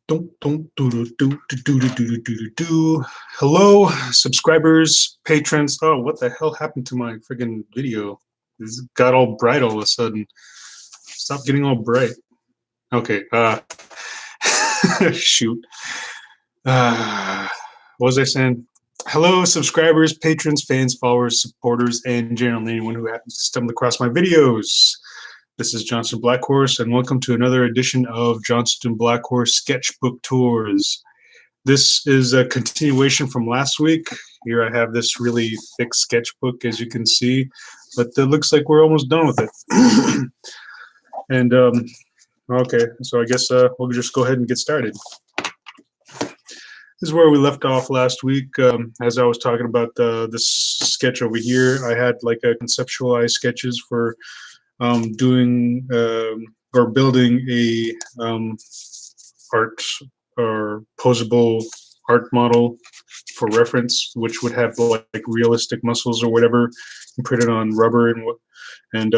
Don't do. Hello, subscribers, patrons. Oh, what the hell happened to my friggin' video? This got all bright all of a sudden. Stop getting all bright. Okay. Shoot. What was I saying? Hello, subscribers, patrons, fans, followers, supporters, and generally anyone who happens to stumble across my videos. This is Johnston Blackhorse, and welcome to another edition of Johnston Blackhorse Sketchbook Tours. This is a continuation from last week. Here I have this really thick sketchbook, as you can see, but it looks like we're almost done with it. And, okay, so I guess we'll just go ahead and get started. This is where we left off last week. As I was talking about this sketch over here, I had like a conceptualized sketches for doing or building a art or posable art model for reference, which would have like realistic muscles or whatever, and printed on rubber, and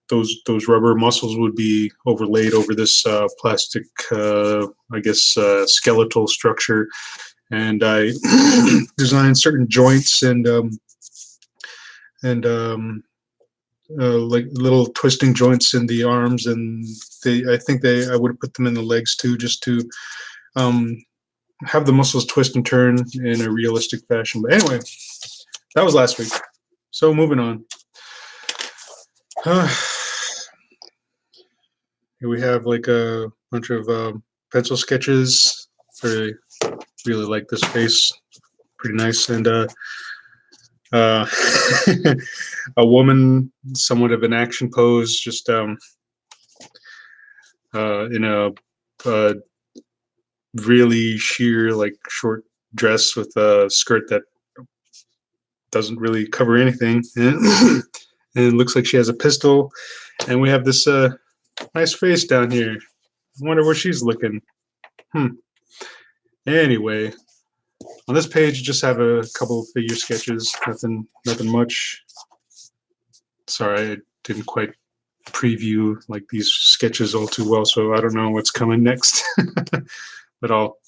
those rubber muscles would be overlaid over this plastic, I guess, skeletal structure. And I designed certain joints and like little twisting joints in the arms, and I would put them in the legs too, just to have the muscles twist and turn in a realistic fashion. But anyway, that was last week. So moving on. Here we have like a bunch of pencil sketches. I really like this face. Pretty nice. And a woman, somewhat of an action pose, just in a really sheer, like, short dress with a skirt that doesn't really cover anything, and it looks like she has a pistol. And we have this nice face down here. I wonder where she's looking. Anyway, on this page, just have a couple of figure sketches. Nothing much. Sorry, I didn't quite preview like these sketches all too well, so I don't know what's coming next. But I'll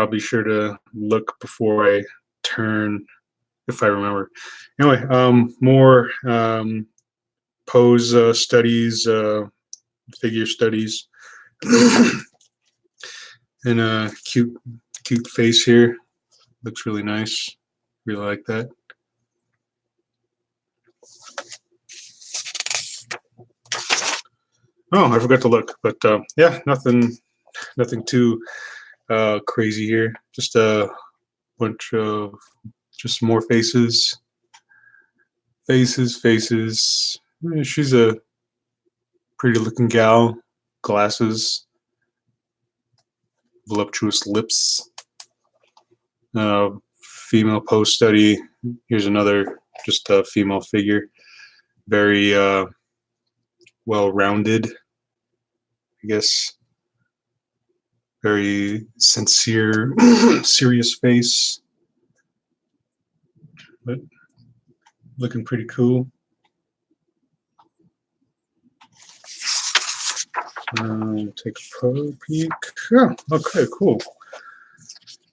be sure to look before I turn, if I remember. Anyway, more pose studies, figure studies, and a cute face here. Looks really nice. Really like that. Oh, I forgot to look, but yeah, nothing too crazy here. Just a bunch of just more faces. She's a pretty looking gal. Glasses. Voluptuous lips. Female pose study. Here's another, just a female figure. Very well-rounded, I guess. Very sincere, serious face, but looking pretty cool. Take a peek. Yeah, okay, cool.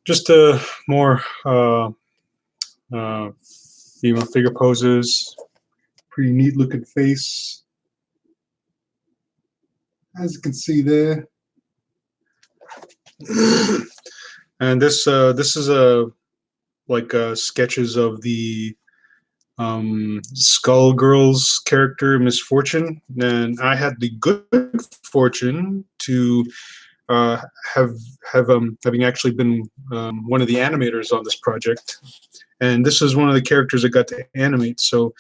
Just more female figure poses. Pretty neat looking face, as you can see there. And this is like sketches of the Skull Girl's character, Miss Fortune, and I had the good fortune to having actually been one of the animators on this project, and this is one of the characters I got to animate. So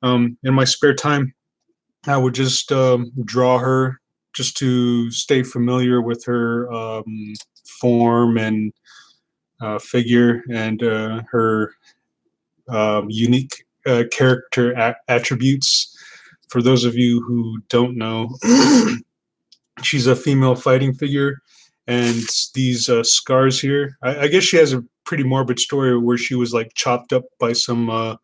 in my spare time, I would just draw her, just to stay familiar with her form and figure, and her unique character attributes. For those of you who don't know, she's a female fighting figure, and these scars here, I guess she has a pretty morbid story where she was like chopped up by some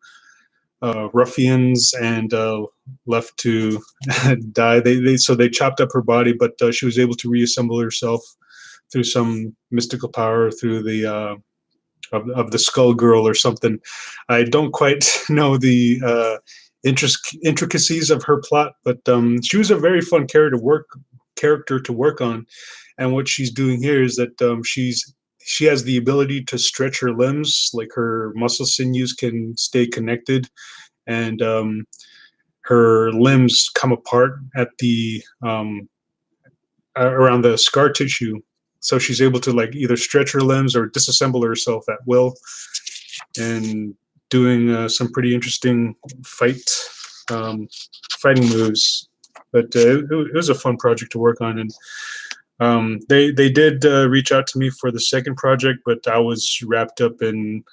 ruffians and left to die. So they chopped up her body, but she was able to reassemble herself through some mystical power, through the of the Skull Girl or something. I don't quite know the intricacies of her plot, but she was a very fun character to work on. And what she's doing here is that she has the ability to stretch her limbs, like her muscle sinews can stay connected, and her limbs come apart at the around the scar tissue. So she's able to like either stretch her limbs or disassemble herself at will, and doing some pretty interesting fighting moves. But it was a fun project to work on, and they did reach out to me for the second project, but I was wrapped up in.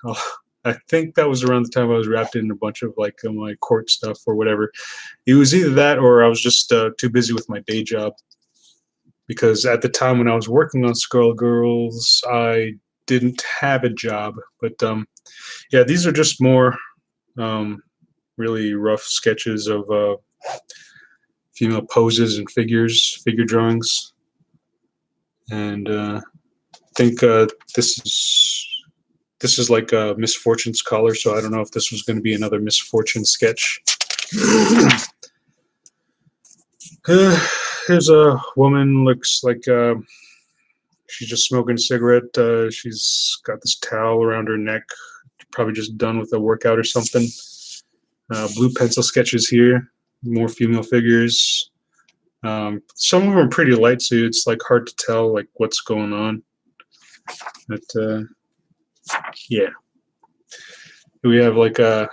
I think that was around the time I was wrapped in a bunch of like my court stuff or whatever. It was either that or I was just too busy with my day job. Because at the time when I was working on Skull Girls, I didn't have a job. But yeah, these are just more really rough sketches of female poses and figure drawings. And I think this is like a Misfortune's collar, so I don't know if this was going to be another Misfortune sketch. Here's a woman, looks like she's just smoking a cigarette. She's got this towel around her neck, probably just done with a workout or something. Blue pencil sketches here, more female figures. Some of them are pretty light, so it's like hard to tell like what's going on. But yeah, we have like an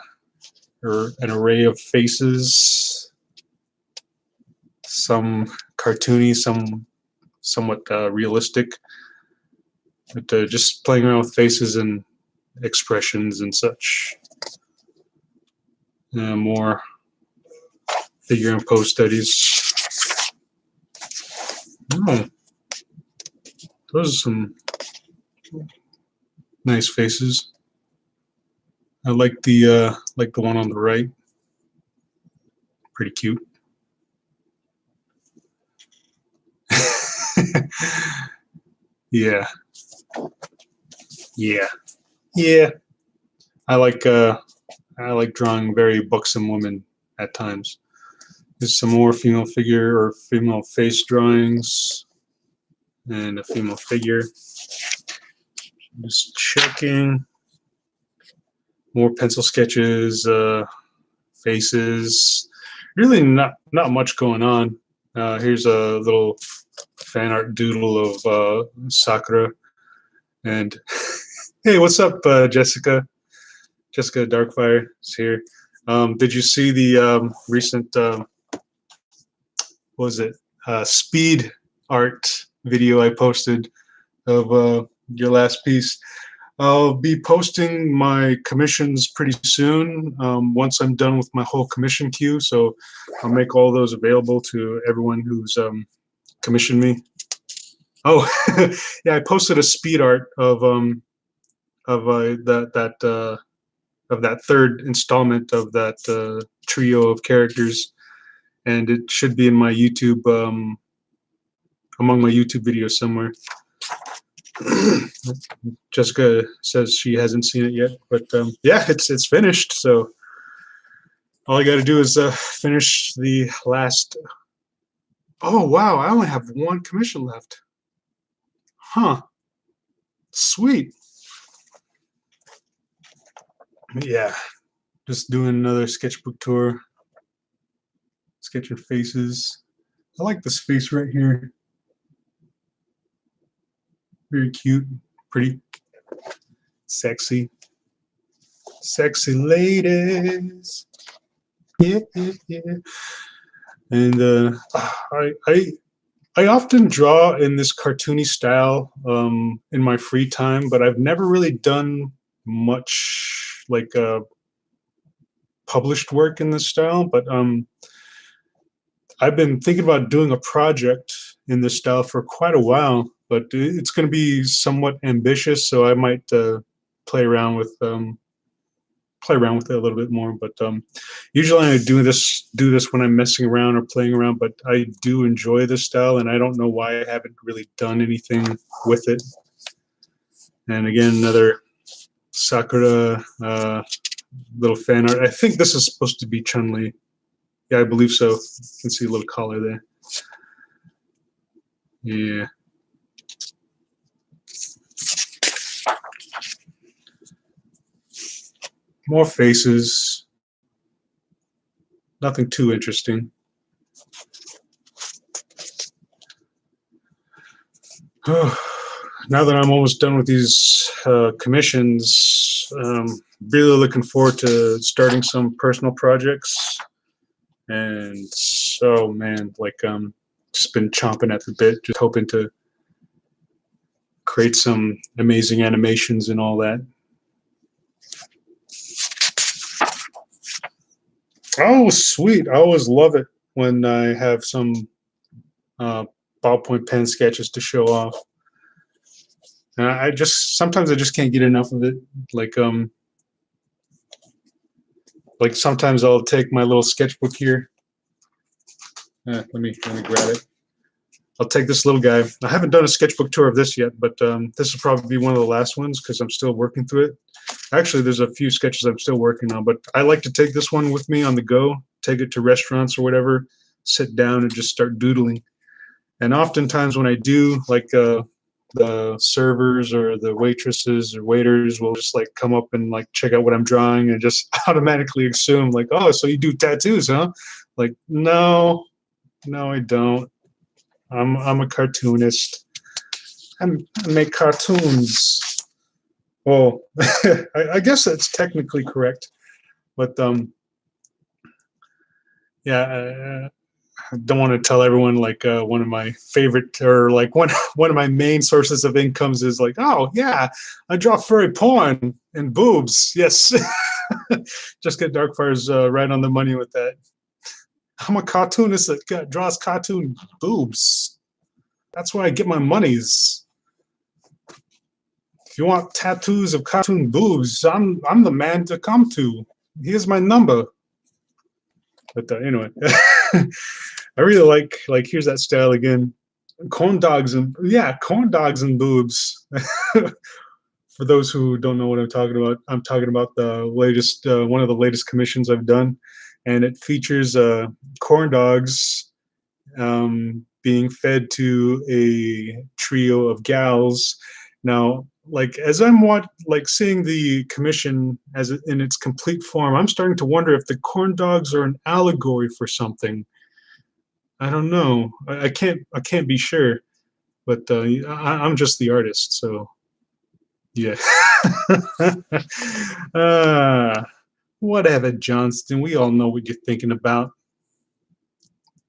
array of faces. Some cartoony, some somewhat realistic, but just playing around with faces and expressions and such. More figure and pose studies. Oh, those are some nice faces. I like the one on the right. Pretty cute. Yeah. I like drawing very buxom women at times. There's some more female figure or female face drawings and a female figure. Just checking. More pencil sketches, faces. Really not much going on. Here's a little fan art doodle of Sakura. And hey, what's up, Jessica? Jessica Darkfire is here. Did you see the recent what was it? Speed art video I posted of your last piece? I'll be posting my commissions pretty soon, once I'm done with my whole commission queue. So I'll make all those available to everyone who's commissioned me. Oh, yeah, I posted a speed art of that third installment of that trio of characters, and it should be in my YouTube, among my YouTube videos somewhere. Jessica says she hasn't seen it yet, but yeah, it's finished. So all I got to do is finish the last. Oh wow, I only have one commission left. Huh. Sweet. Yeah, just doing another sketchbook tour. Sketching faces. I like this face right here. Very cute, pretty, sexy. Sexy ladies. Yeah. And I often draw in this cartoony style in my free time, but I've never really done much like published work in this style. But I've been thinking about doing a project in this style for quite a while, but it's going to be somewhat ambitious, so I might play around with play around with it a little bit more. But usually I do this when I'm messing around or playing around. But I do enjoy this style, and I don't know why I haven't really done anything with it. And again, another Sakura little fan art. I think this is supposed to be Chun-Li. Yeah, I believe so. You can see a little collar there. Yeah. More faces. Nothing too interesting. Now that I'm almost done with these commissions, really looking forward to starting some personal projects. And so, man, like just been chomping at the bit, just hoping to create some amazing animations and all that. Oh, sweet. I always love it when I have some ballpoint pen sketches to show off. And sometimes I just can't get enough of it. Like sometimes I'll take my little sketchbook here. Let me grab it. I'll take this little guy. I haven't done a sketchbook tour of this yet, but this will probably be one of the last ones because I'm still working through it. Actually, there's a few sketches I'm still working on, but I like to take this one with me on the go, take it to restaurants or whatever, sit down and just start doodling. And oftentimes when I do, like the servers or the waitresses or waiters will just like come up and like check out what I'm drawing and just automatically assume like, oh, so you do tattoos, huh? Like, no, I don't. I'm a cartoonist. I make cartoons. Well, I guess that's technically correct, but yeah, I don't want to tell everyone like one of my favorite or like one of my main sources of incomes is like, oh yeah, I draw furry porn and boobs. Yes, just get Darkfire's right on the money with that. I'm a cartoonist that draws cartoon boobs. That's where I get my monies. If you want tattoos of cartoon boobs, I'm the man to come to. Here's my number. But anyway, I really like here's that style again. Corn dogs and boobs. For those who don't know what I'm talking about the latest one of the latest commissions I've done, and it features corn dogs being fed to a trio of gals. Now, like as I'm seeing the commission as in its complete form, I'm starting to wonder if the corn dogs are an allegory for something. I don't know. I can't be sure, but I'm just the artist, so yeah. Whatever, Johnston. We all know what you're thinking about.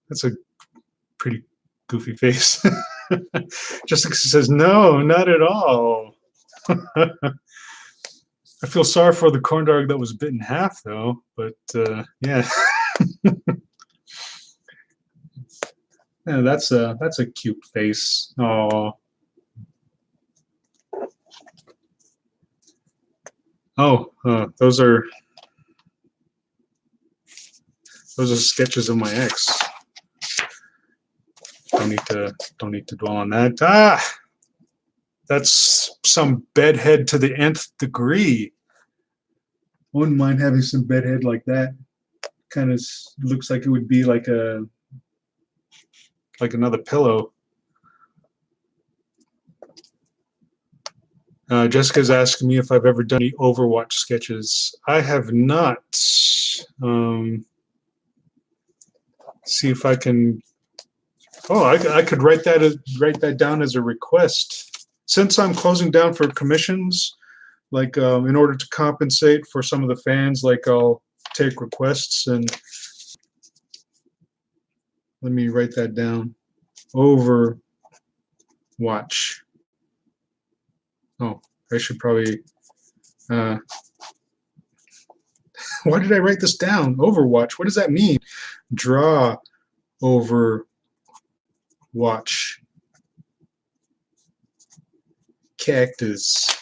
That's a pretty goofy face. Jessica says, no, not at all. I feel sorry for the corn dog that was bit in half, though. But yeah, yeah, that's a cute face. Oh, those are sketches of my ex. Don't need to dwell on that. That's some bedhead to the nth degree. Wouldn't mind having some bedhead like that. Kind of looks like it would be like another pillow. Jessica's asking me if I've ever done any Overwatch sketches. I have not. See if I can. Oh, I could write that down as a request. Since I'm closing down for commissions, like in order to compensate for some of the fans, like I'll take requests and let me write that down. Overwatch. Oh, I should probably. Why did I write this down? Overwatch. What does that mean? Draw over watch cactus.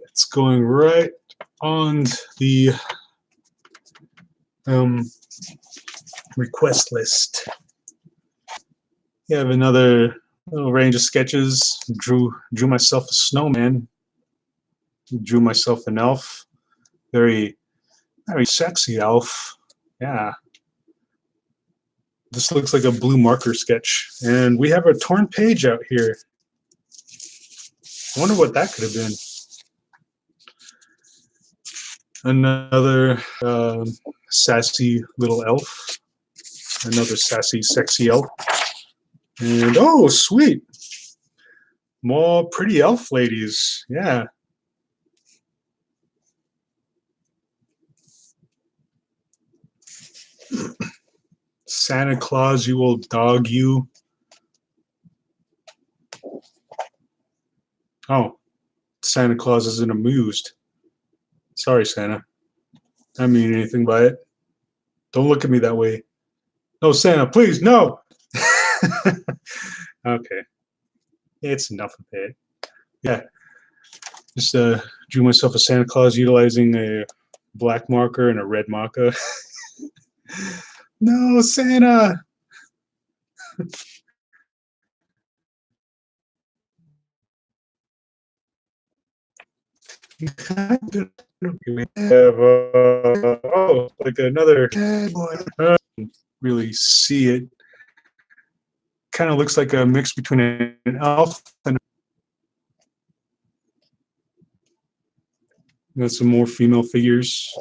Let's going right on the request list. You have another little range of sketches. Drew myself a snowman. Drew myself an elf. Very sexy elf. Yeah. This looks like a blue marker sketch. And we have a torn page out here. I wonder what that could have been. Another sassy little elf. Another sassy, sexy elf. And oh, sweet. More pretty elf ladies. Yeah. Santa Claus, you old dog, you. Oh, Santa Claus isn't amused. Sorry, Santa. I don't mean anything by it. Don't look at me that way. No, Santa, please, no. Okay. It's enough of it. Yeah. Just drew myself a Santa Claus utilizing a black marker and a red marker. No, Santa. Oh, like another really see it. Kind of looks like a mix between an elf and some more female figures.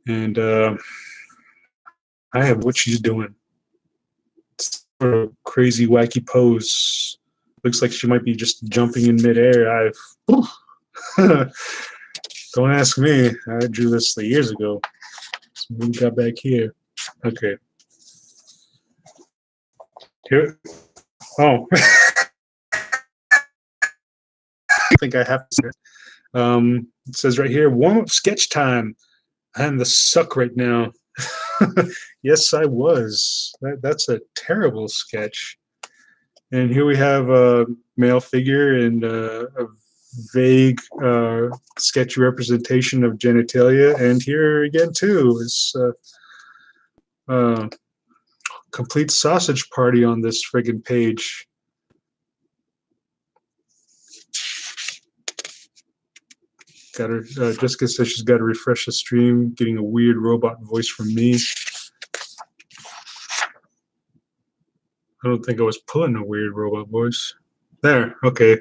And I have what she's doing. It's a crazy, wacky pose. Looks like she might be just jumping in midair. Don't ask me. I drew this years ago. So we got back here. Okay. Here. Oh. I think I have to. It says right here, warm-up sketch time. I'm the suck right now. Yes, I was. That's a terrible sketch. And here we have a male figure and a vague sketchy representation of genitalia. And here again, too, is complete sausage party on this friggin' page. Got her. Jessica says she's got to refresh the stream, getting a weird robot voice from me. I don't think I was pulling a weird robot voice. There, okay.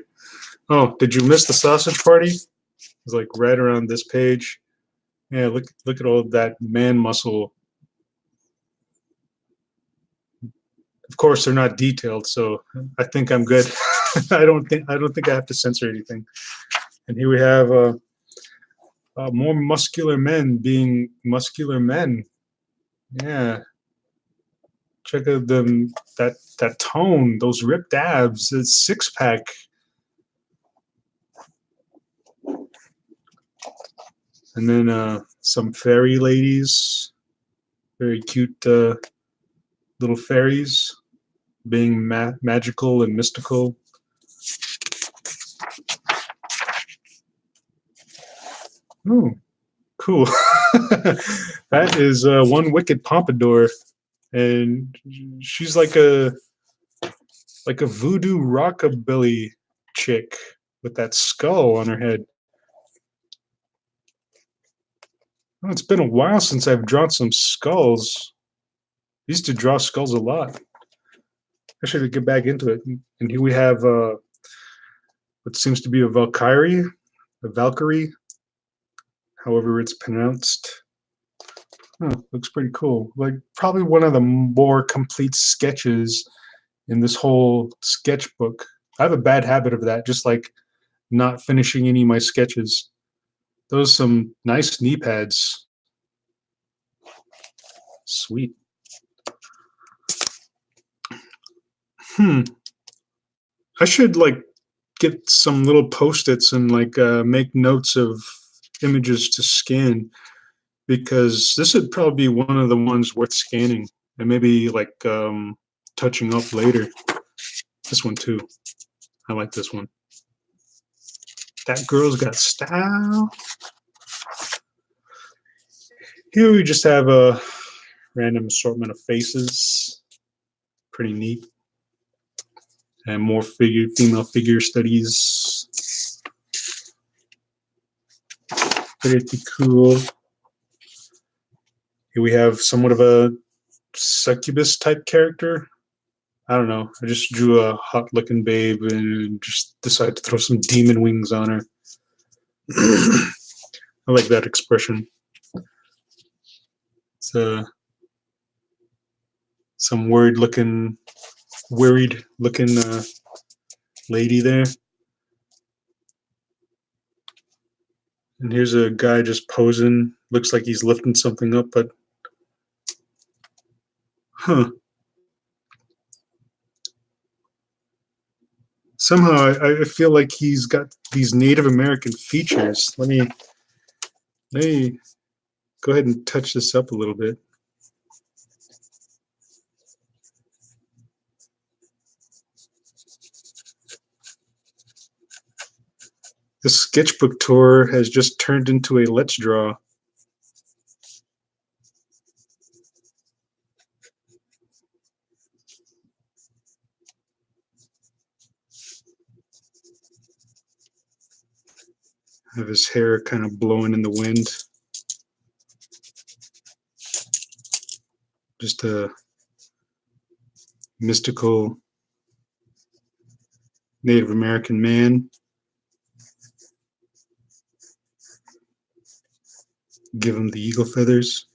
Oh, did you miss the sausage party? It's like right around this page. Yeah, look at all that man muscle. Of course, they're not detailed, so I think I'm good. I don't think I have to censor anything. And here we have more muscular men being muscular men. Yeah. Check out them that tone, those ripped abs, it's six-pack. And then some fairy ladies, very cute little fairies, being magical and mystical. Oh, cool. That is one wicked pompadour, and she's like a voodoo rockabilly chick with that skull on her head. Oh, it's been a while since I've drawn some skulls. I used to draw skulls a lot. I should get back into it. And here we have what seems to be a Valkyrie, however it's pronounced. Oh, looks pretty cool. Like probably one of the more complete sketches in this whole sketchbook. I have a bad habit of that, just like not finishing any of my sketches. Those are some nice knee pads. Sweet. I should like get some little post-its and like make notes of images to scan, because this would probably be one of the ones worth scanning and maybe like touching up later. This one too. I like this one. That girl's got style. Here we just have a random assortment of faces. Pretty neat. And more female figure studies. Pretty cool. Here we have somewhat of a succubus type character. I don't know. I just drew a hot looking babe and just decided to throw some demon wings on her. I like that expression. It's some worried looking lady there. And here's a guy just posing. Looks like he's lifting something up, but somehow I feel like he's got these Native American features. Let me go ahead and touch this up a little bit. This sketchbook tour has just turned into a Let's Draw. Have his hair kind of blowing in the wind. Just a mystical Native American man. Give him the eagle feathers.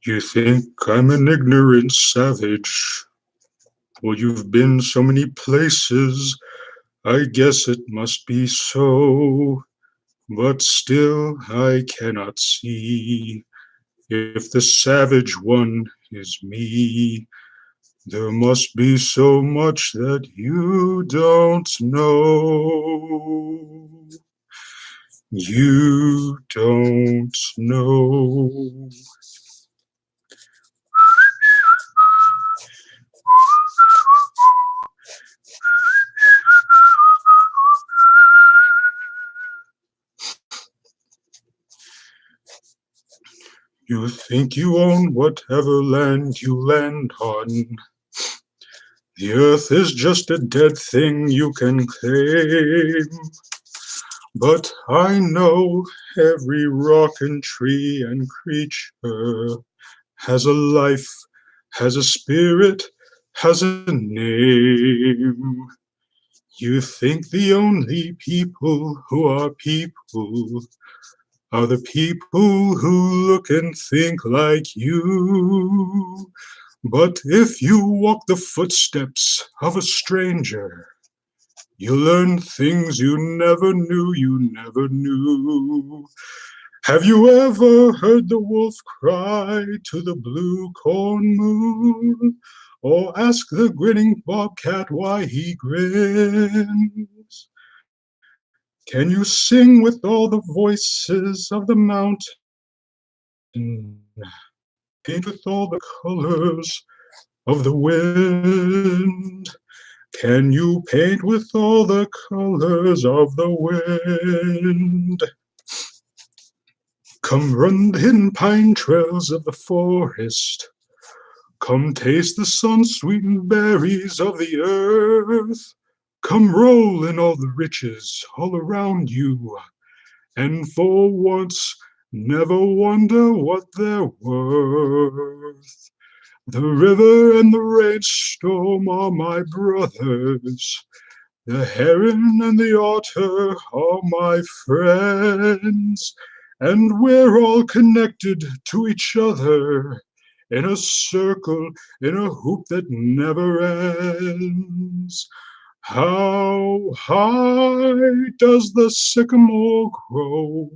You think I'm an ignorant savage? Well, you've been so many places, I guess it must be so. But still I cannot see if the savage one is me. There must be so much that you don't know. You don't know. You think you own whatever land you land on. The earth is just a dead thing you can claim. But I know every rock and tree and creature has a life, has a spirit, has a name. You think the only people who are people are the people who look and think like you. But if you walk the footsteps of a stranger, you learn things you never knew. Have you ever heard the wolf cry to the blue corn moon? Or ask the grinning bobcat why he grins? Can you sing with all the voices of the mountain? Paint with all the colors of the wind? Can you paint with all the colors of the wind? Come run the hidden pine trails of the forest. Come taste the sun-sweetened berries of the earth. Come roll in all the riches all around you, and for once never wonder what they're worth. The river and the rainstorm are my brothers. The heron and the otter are my friends. And we're all connected to each other in a circle, in a hoop that never ends. How high does the sycamore grow?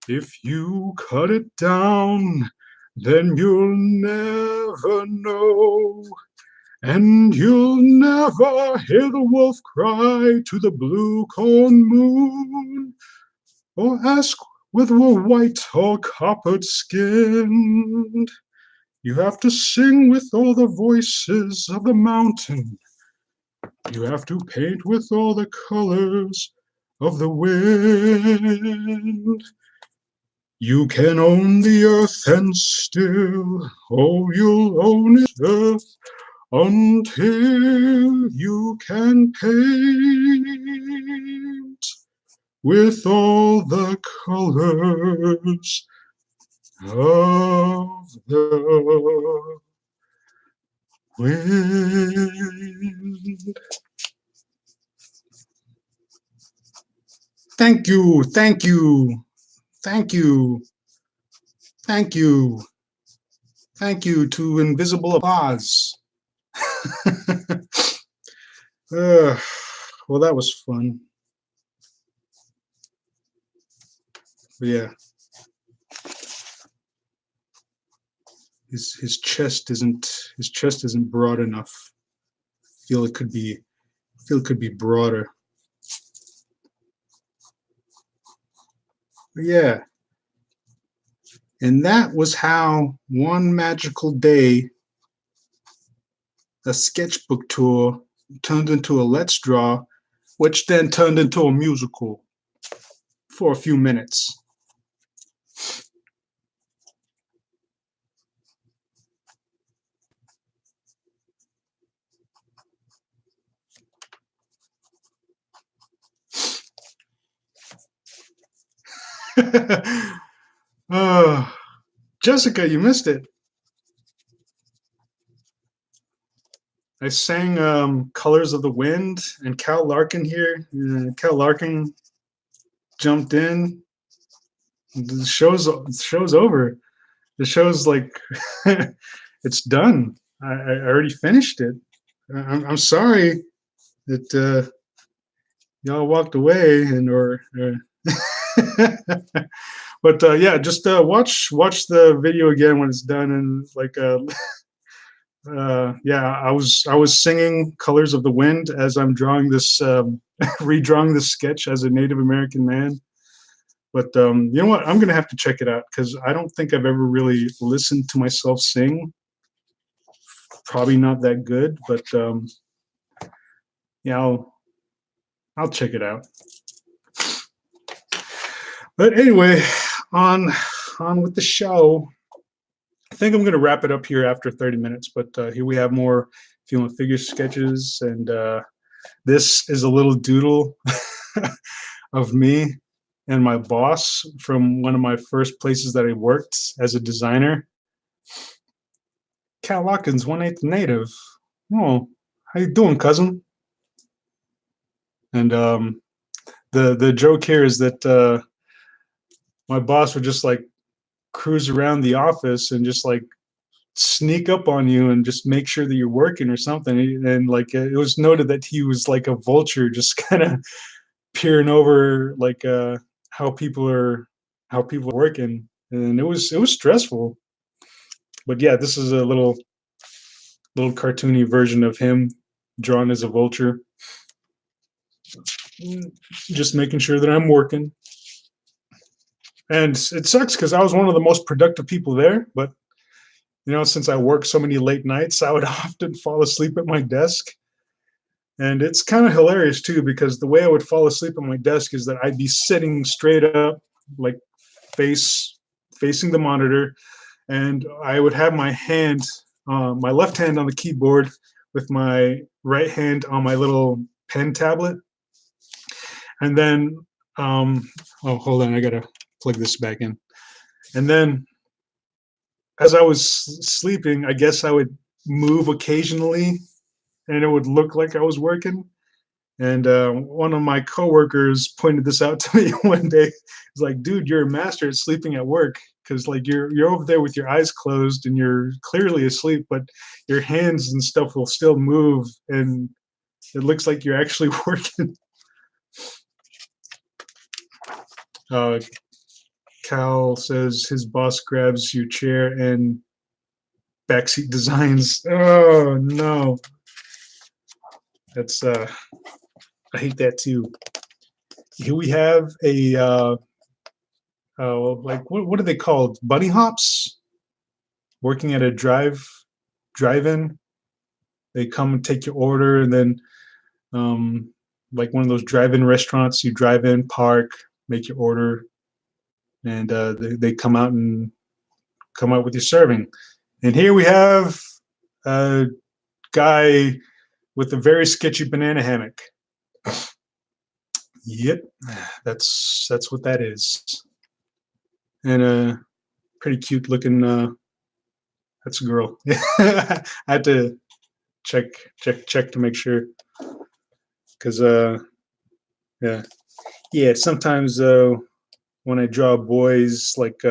If you cut it down, then you'll never know. And you'll never hear the wolf cry to the blue corn moon, or ask whether we're white or coppered skinned. You have to sing with all the voices of the mountain. You have to paint with all the colors of the wind. You can own the earth and still, oh, you'll own it earth until you can paint with all the colors of the wind. Thank you, thank you, thank you, thank you, thank you to Invisible Applause. Well, that was fun. But yeah, his chest isn't broad enough. Feel it could be broader. But yeah, and that was how one magical day a sketchbook tour turned into a Let's Draw, which then turned into a musical for a few minutes. Jessica, you missed it. I sang Colors of the Wind, and Cal Larkin here. Cal Larkin jumped in. The show's over. The show's like, it's done. I already finished it. I'm sorry that y'all walked away or but yeah, just watch the video again when it's done, and like yeah, I was singing Colors of the Wind as I'm drawing this redrawing this sketch as a Native American man. But you know what, I'm gonna have to check it out because I don't think I've ever really listened to myself sing. Probably not that good, but yeah, I'll check it out. But anyway, on with the show. I think I'm going to wrap it up here after 30 minutes, but here we have more Feeling Figure sketches, and this is a little doodle of me and my boss from one of my first places that I worked as a designer. Cal Watkins, 1/8 native. Oh, how you doing, cousin? And the joke here is that my boss would just like cruise around the office and just like sneak up on you and just make sure that you're working or something. And like it was noted that he was like a vulture, just kind of peering over like how people are working, and it was stressful. But yeah, this is a little cartoony version of him drawn as a vulture, just making sure that I'm working. And it sucks because I was one of the most productive people there, but you know, since I work so many late nights, I would often fall asleep at my desk. And it's kind of hilarious too, because the way I would fall asleep at my desk is that I'd be sitting straight up, like facing the monitor, and I would have my left hand on the keyboard with my right hand on my little pen tablet. And then, oh, hold on, I gotta plug this back in. And then as I was sleeping, I guess I would move occasionally and it would look like I was working. And one of my coworkers pointed this out to me one day. He's like, "Dude, you're a master at sleeping at work because like you're over there with your eyes closed and you're clearly asleep, but your hands and stuff will still move, and it looks like you're actually working." Cal says his boss grabs your chair and backseat designs. Oh no, that's I hate that too. Here we have a like what are they called? Bunny hops? working at a drive-in. They come and take your order, and then like one of those drive-in restaurants, you drive in, park, make your order, and they come out with your serving. And here we have a guy with a very sketchy banana hammock. Yep, that's what that is. And a pretty cute looking. That's a girl. I had to check to make sure, because yeah. Sometimes when I draw boys, like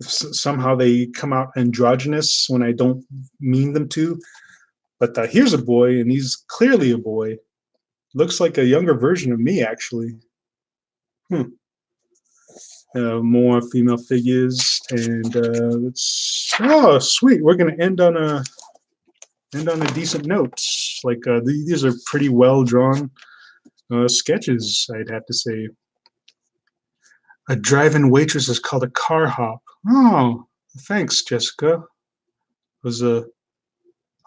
somehow they come out androgynous when I don't mean them to. But here's a boy, and he's clearly a boy. Looks like a younger version of me, actually. More female figures, and oh, sweet. We're gonna end on a decent note. Like these are pretty well drawn sketches, I'd have to say. A drive-in waitress is called a car hop. Oh, thanks, Jessica. I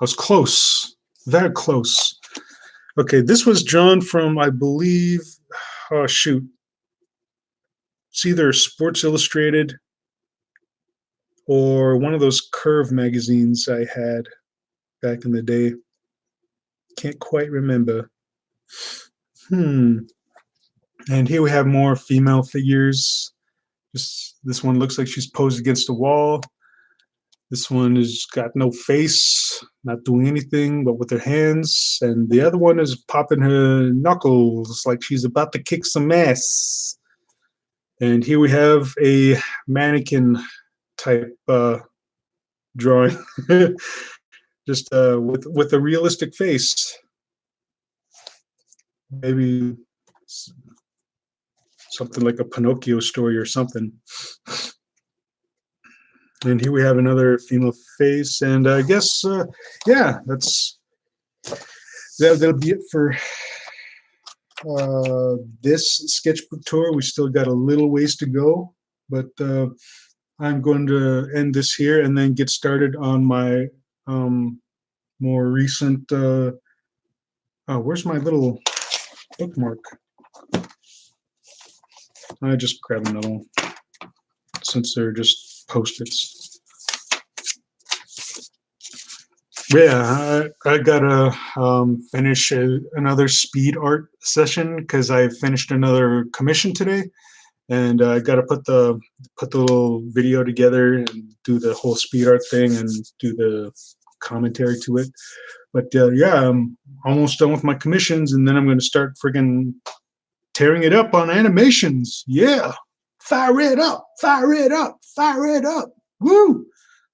was close, very close. Okay, this was drawn from, I believe, oh shoot, it's either Sports Illustrated or one of those Curve magazines I had back in the day. Can't quite remember. And here we have more female figures. Just this one looks like she's posed against a wall. This one has got no face, not doing anything but with her hands. And the other one is popping her knuckles like she's about to kick some ass. And here we have a mannequin type drawing, just with a realistic face. Maybe something like a Pinocchio story or something. And here we have another female face, and I guess yeah, that'll be it for this sketchbook tour. We still got a little ways to go, but I'm going to end this here and then get started on my more recent. Where's my little bookmark? I just grabbed another one since they're just Post-its. Yeah, I gotta finish another speed art session because I finished another commission today, and I gotta put the little video together and do the whole speed art thing and do the commentary to it. But yeah, I'm almost done with my commissions, and then I'm gonna start friggin' tearing it up on animations. Yeah. Fire it up, fire it up, fire it up. Woo!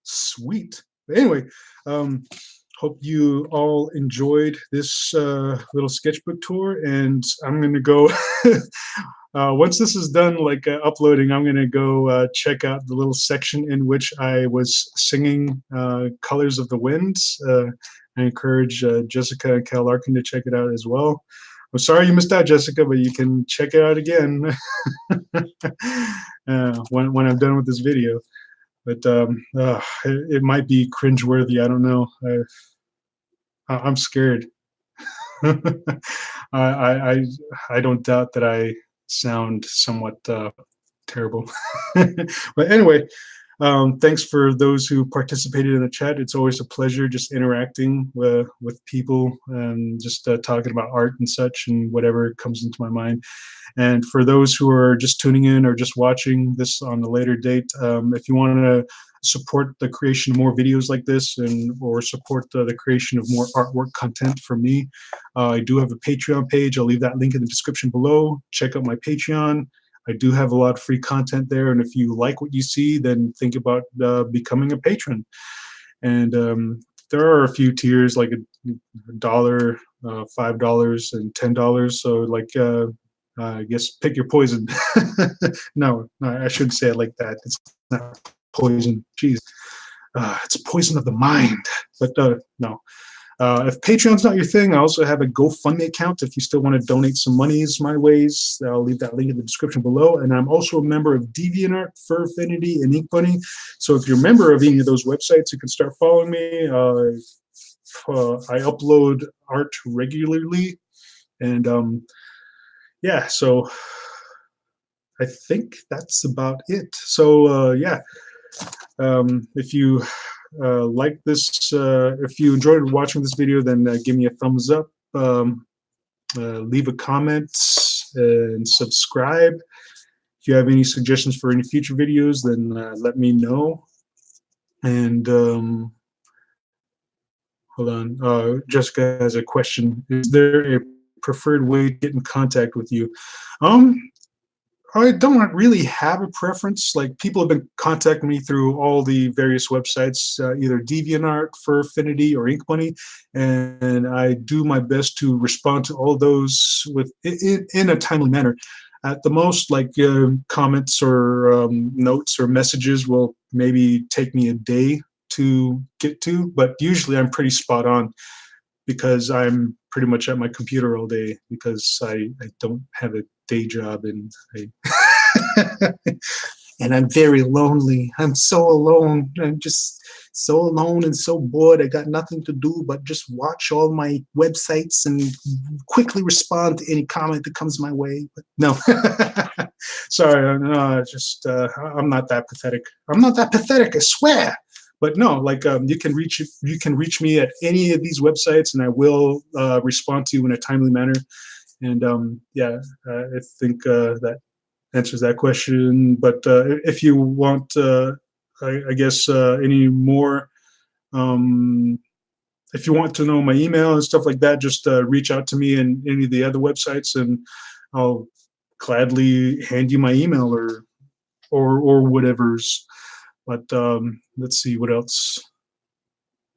Sweet. But anyway, hope you all enjoyed this little sketchbook tour, and I'm going to go, once this is done, like uploading, I'm going to go check out the little section in which I was singing Colors of the Winds. I encourage Jessica and Cal Larkin to check it out as well. I'm sorry you missed out, Jessica, but you can check it out again when I'm done with this video. But it might be cringeworthy. I don't know. I'm scared. I don't doubt that I sound somewhat terrible. But anyway, thanks for those who participated in the chat. It's always a pleasure just interacting with people and just talking about art and such and whatever comes into my mind. And for those who are just tuning in or just watching this on a later date, if you want to support the creation of more videos like this or support the creation of more artwork content from me, I do have a Patreon page. I'll leave that link in the description below. Check out my Patreon. I do have a lot of free content there, and if you like what you see, then think about becoming a patron. And there are a few tiers, like $1, $5, and $10. So, like, I guess pick your poison. No, I shouldn't say it like that. It's not poison. Jeez, it's poison of the mind. But no. If Patreon's not your thing, I also have a GoFundMe account if you still want to donate some monies my ways. I'll leave that link in the description below. And I'm also a member of DeviantArt, Fur Affinity, and Ink Bunny. So if you're a member of any of those websites, you can start following me. I upload art regularly. And yeah, so I think that's about it. So yeah, if you like this, if you enjoyed watching this video, then give me a thumbs up, leave a comment, and subscribe. If you have any suggestions for any future videos, then let me know. And hold on, Jessica has a question. Is there a preferred way to get in contact with you? I don't really have a preference. Like, people have been contacting me through all the various websites, either DeviantArt, Fur Affinity, or Ink Bunny, and I do my best to respond to all those in a timely manner. At the most, like comments or notes or messages will maybe take me a day to get to, but usually I'm pretty spot on because I'm pretty much at my computer all day because I don't have a day job, and and I'm very lonely. I'm so alone. I'm just so alone and so bored. I got nothing to do but just watch all my websites and quickly respond to any comment that comes my way. But no, sorry, no, just I'm not that pathetic. I'm not that pathetic, I swear. But no, like you can reach me at any of these websites, and I will respond to you in a timely manner. And yeah, I think that answers that question. But if you want, I guess, any more, if you want to know my email and stuff like that, just reach out to me in any of the other websites, and I'll gladly hand you my email or whatever's. But let's see, what else?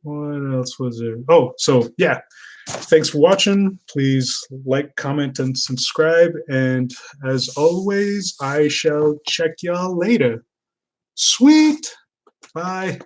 What else was there? Oh, so yeah, thanks for watching. Please like, comment, and subscribe. And as always, I shall check y'all later. Sweet. Bye.